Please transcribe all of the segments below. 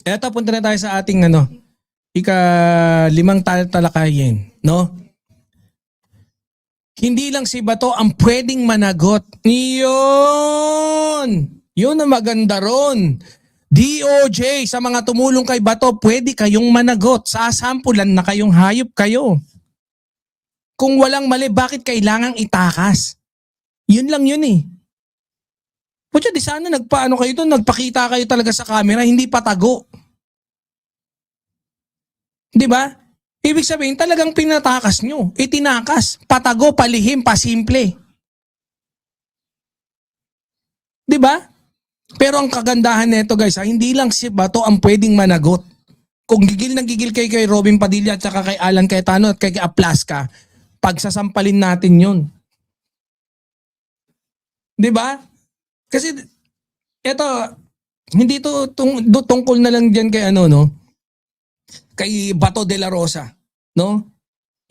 Eto, punta na tayo sa ating ika-limang talakayin, no? Hindi lang si Bato ang pwedeng managot. Yun! Yun ang maganda ron. DOJ, sa mga tumulong kay Bato, pwede kayong managot. Sasampulan na kayong hayop kayo. Kung walang mali, bakit kailangang itakas? Yun lang yun eh. Pucha, di sana nagpaano kayo doon, nagpakita kayo talaga sa camera, hindi patago. Di ba? Ibig sabihin, talagang pinatakas nyo. Itinakas. Patago, palihim, pasimple. Di ba? Pero ang kagandahan nito guys, hindi lang si Bato ang pwedeng managot. Kung gigil na gigil kayo kay Robin Padilla at saka kay Alan Cayetano at kay Aplaska, pagsasampalin natin yun. Di ba? Kasi eto, hindi to tungkol na lang diyan kay kay Bato de la Rosa, no?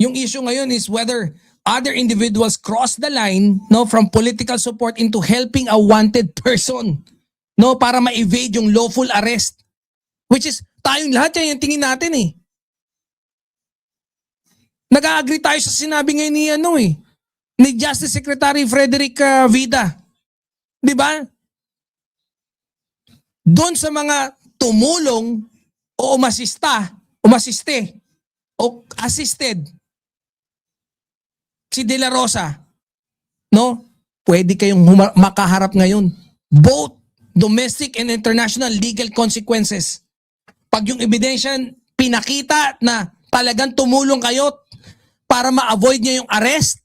Yung issue ngayon is whether other individuals cross the line, no, from political support into helping a wanted person, no, para ma-evade yung lawful arrest. Which is tayong lahat yan yung tingin natin eh. Nag-agree tayo sa sinabi ngayon ni Justice Secretary Frederick Vida. 'Di ba? Doon sa mga tumulong o umasiste o assisted si De La Rosa, no? Pwede kayong makaharap ngayon. Both domestic and international legal consequences. Pag yung ebidensya pinakita na talagang tumulong kayo para ma-avoid niya yung arrest,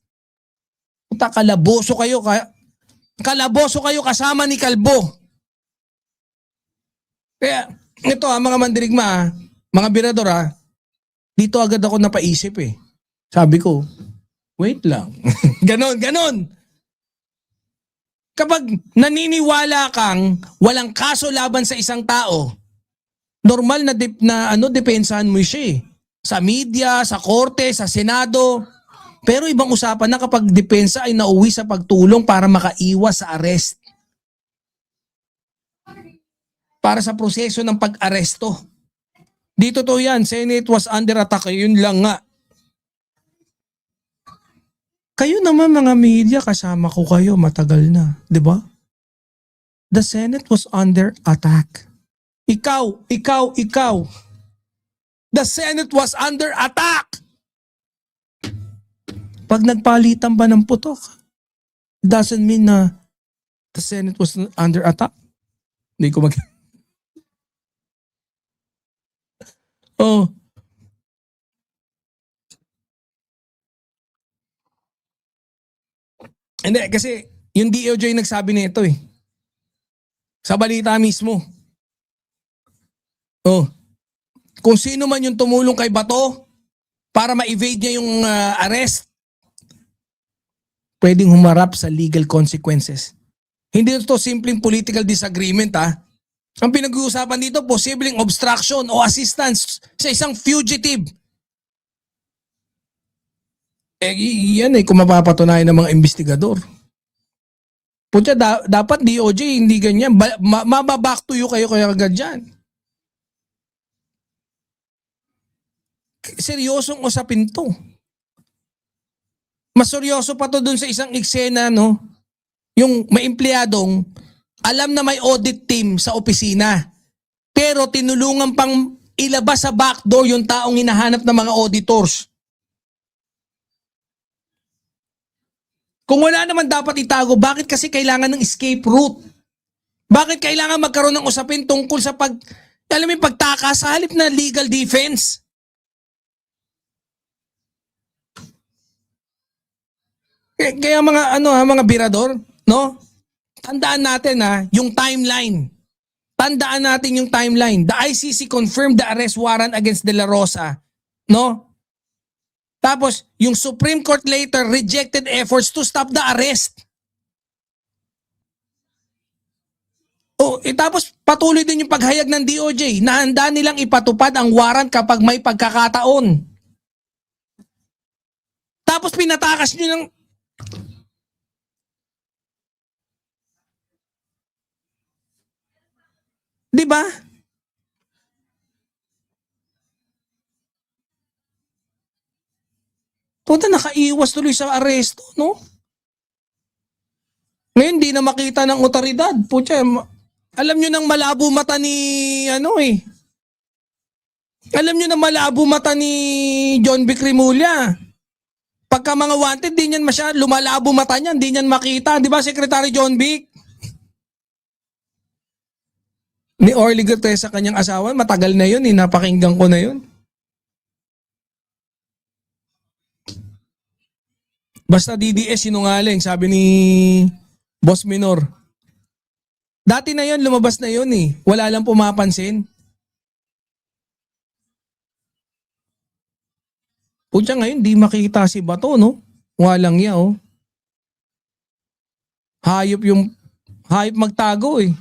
kalaboso kayo kasama ni Kalbo. Kaya ito mga mandirigma, mga birador dito agad ako napaisip eh. Sabi ko, wait lang. ganon. Kapag naniniwala kang walang kaso laban sa isang tao, normal na depensahan mo siya eh. Sa media, sa korte, sa senado. Pero ibang usapan na kapag depensa ay nauwi sa pagtulong para makaiwas sa arrest. Para sa proseso ng pag-aresto. Dito to yan, Senate was under attack. Yun lang nga. Kayo naman mga media, kasama ko kayo matagal na. Di ba? The Senate was under attack. Ikaw. The Senate was under attack. Pag nagpalitan ba ng putok, doesn't mean na the Senate was under attack. Hindi ko Oh. Hindi, kasi yung DOJ nagsabi nito eh. Sa balita mismo. Oh. Kung sino man yung tumulong kay Bato para ma-evade niya yung arrest, pwedeng humarap sa legal consequences. Hindi ito simpleng political disagreement Ang pinag-uusapan dito, posibleng obstruction o assistance sa isang fugitive. Yan kung mapapatunayan ng mga investigador. Pucha, dapat DOJ, hindi ganyan. Mababack to you kayo kaya agad dyan. Seryosong usapin to. Mas seryoso pa to dun sa isang eksena, no? Yung may empleyadong alam na may audit team sa opisina. Pero tinulungan pang ilabas sa backdoor yung taong hinahanap ng mga auditors. Kung wala naman dapat itago, bakit kasi kailangan ng escape route? Bakit kailangan magkaroon ng usapin tungkol sa pagtakas sa halip na legal defense? Kaya mga birador, no? Tandaan natin yung timeline. Tandaan natin yung timeline. The ICC confirmed the arrest warrant against De La Rosa, no? Tapos, yung Supreme Court later rejected efforts to stop the arrest. Tapos patuloy din yung paghayag ng DOJ na handa nilang ipatupad ang warrant kapag may pagkakataon. Tapos pinatakas nyo ng... Di ba? Punta nakaiwas tuloy sa aresto, no? Ngayon, di na makita ng otoridad. Pucha, alam nyo nang malabo mata ni, alam nyo nang malabo mata ni John Vic Rimulya. Pagka mga wanted, di niyan lumalabo mata niyan, di niyan makita. Di ba, Secretary John Vic? Ni Orly Gutierrez sa kanyang asawa, matagal na yun, napakinggan ko na yun. Basta DDS sinungaling, sabi ni Boss Minor. Dati na yun, lumabas na yun eh. Wala lang pumapansin. Pucha ngayon, di makita si Bato, no? Walang ya, oh. Hayop magtago eh.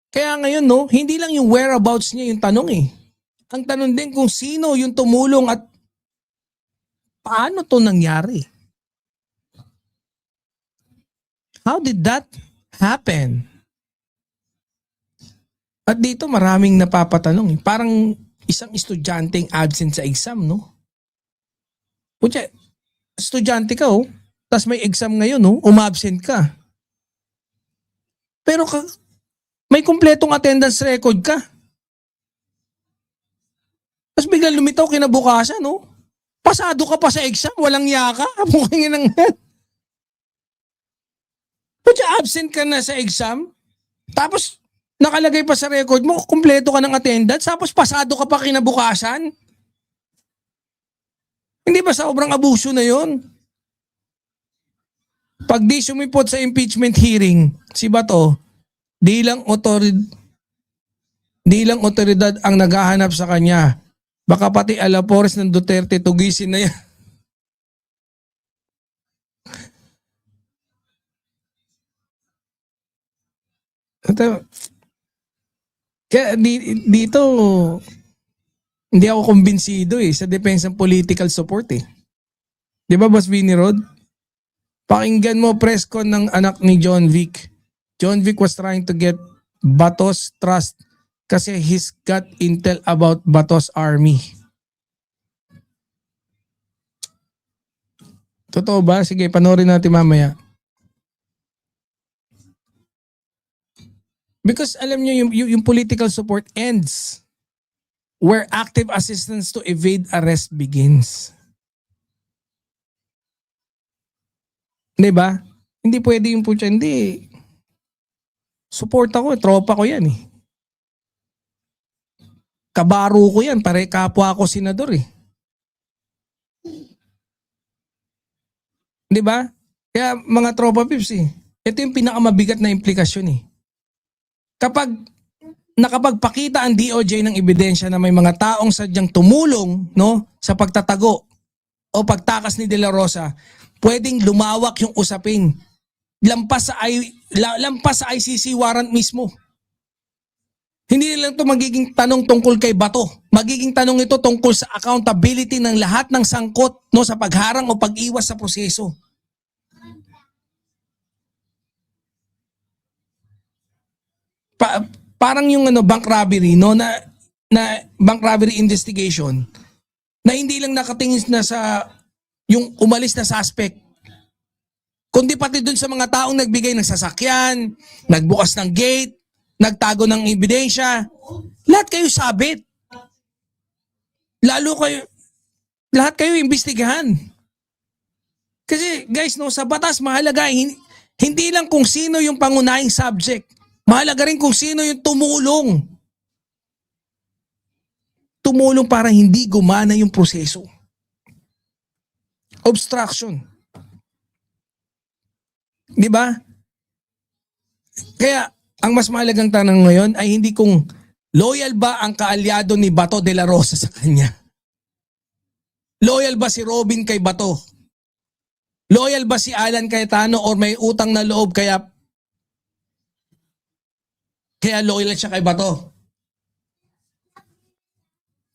Kaya ngayon, no, hindi lang yung whereabouts niya yung tanong eh. Ang tanong din kung sino yung tumulong at paano to nangyari. How did that happen? At dito maraming napapatanong. Parang isang estudyanteng absent sa exam, no? Pucha, estudyante ka, oh. Tapos may exam ngayon, no? Umabsent ka. Pero may kumpletong attendance record ka. Tapos biglang lumitaw kinabukasan, no? Pasado ka pa sa exam, walang yaka. Mukhang yun ang... Pucha, absent ka na sa exam. Tapos nakalagay pa sa record mo, kumpleto ka ng attendance, tapos pasado ka pa kinabukasan. Hindi ba sobrang abuso na yon? Pag di sumipot sa impeachment hearing, si Bato, di lang otoridad ang naghahanap sa kanya. Baka pati alapores ng Duterte tugisin na yan. Kaya dito, hindi ako kumbinsido eh sa depensa ng political support eh. Di ba, Boss Vinny Rod? Pakinggan mo press con ng anak ni John Vic. John Vic was trying to get Bato's trust kasi he's got intel about Bato's army. Totoo ba? Sige, panoorin natin mamaya. Because alam niyo yung political support ends where active assistance to evade arrest begins. Di ba? Hindi pwede yung putya, hindi. Support ako, tropa ko yan eh. Kabaro ko yan, pare kapwa ako senador eh. Di ba? Kaya mga tropa pips eh, ito yung pinakamabigat na implikasyon eh. Kapag nakapagpakita ang DOJ ng ebidensya na may mga taong sadyang tumulong, no, sa pagtatago o pagtakas ni De La Rosa, pwedeng lumawak yung usapin. Lampas sa ICC warrant mismo. Hindi lang ito magiging tanong tungkol kay Bato. Magiging tanong ito tungkol sa accountability ng lahat ng sangkot, no, sa pagharang o pag-iwas sa proseso. Parang yung bank robbery, no, na bank robbery investigation na hindi lang nakatingin na sa yung umalis na suspect, kundi pati dun sa mga taong nagbigay ng sasakyan, nagbukas ng gate, nagtago ng ebidensya. Lahat kayo sabit. Lahat kayo imbestigahan. Kasi guys, no, sa batas mahalaga hindi lang kung sino yung pangunahing subject. Mahalaga rin kung sino yung tumulong. Tumulong para hindi gumana yung proseso. Obstruction. Di ba? Kaya, ang mas mahalagang tanong ngayon ay hindi kung loyal ba ang kaalyado ni Bato de la Rosa sa kanya. Loyal ba si Robin kay Bato? Loyal ba si Alan Cayetano or may utang na loob kaya loyal siya kay Bato?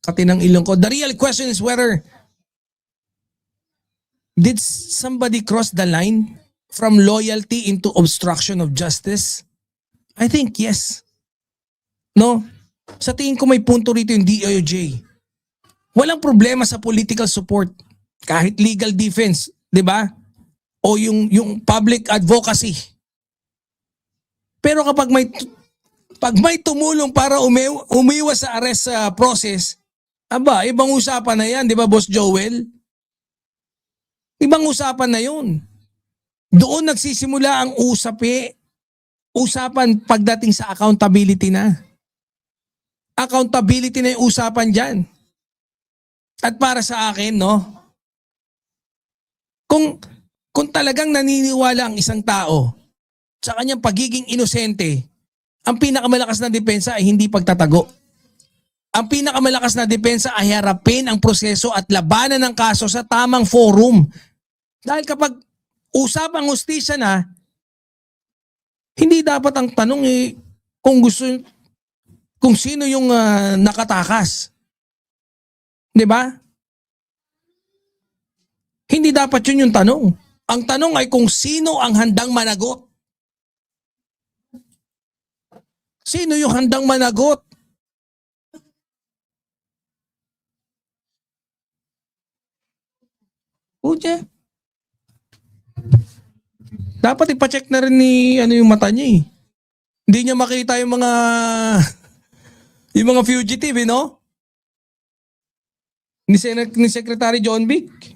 Katinang ilong ko. The real question is whether did somebody cross the line from loyalty into obstruction of justice? I think yes. No? Sa tingin ko may punto rito yung DOJ. Walang problema sa political support. Kahit legal defense, di ba? O yung public advocacy. Pero pag may tumulong para umiwas sa arrest process, aba, ibang usapan na yan, di ba, Boss Joel? Ibang usapan na yun. Doon nagsisimula ang usapan pagdating sa accountability na. Accountability na yung usapan dyan. At para sa akin, no, kung talagang naniniwala ang isang tao sa kanyang pagiging inosente, ang pinakamalakas na depensa ay hindi pagtatago. Ang pinakamalakas na depensa ay harapin ang proseso at labanan ng kaso sa tamang forum. Dahil kapag usapang hustisya na, hindi dapat ang tanong kung sino yung nakatakas. 'Di ba? Hindi dapat yun yung tanong. Ang tanong ay kung sino ang handang managot. Sino yung handang managot? Pucha. Dapat ipacheck na rin ni yung mata niya eh. Hindi niya makita yung mga fugitive, no? Ni Secretary John Vic.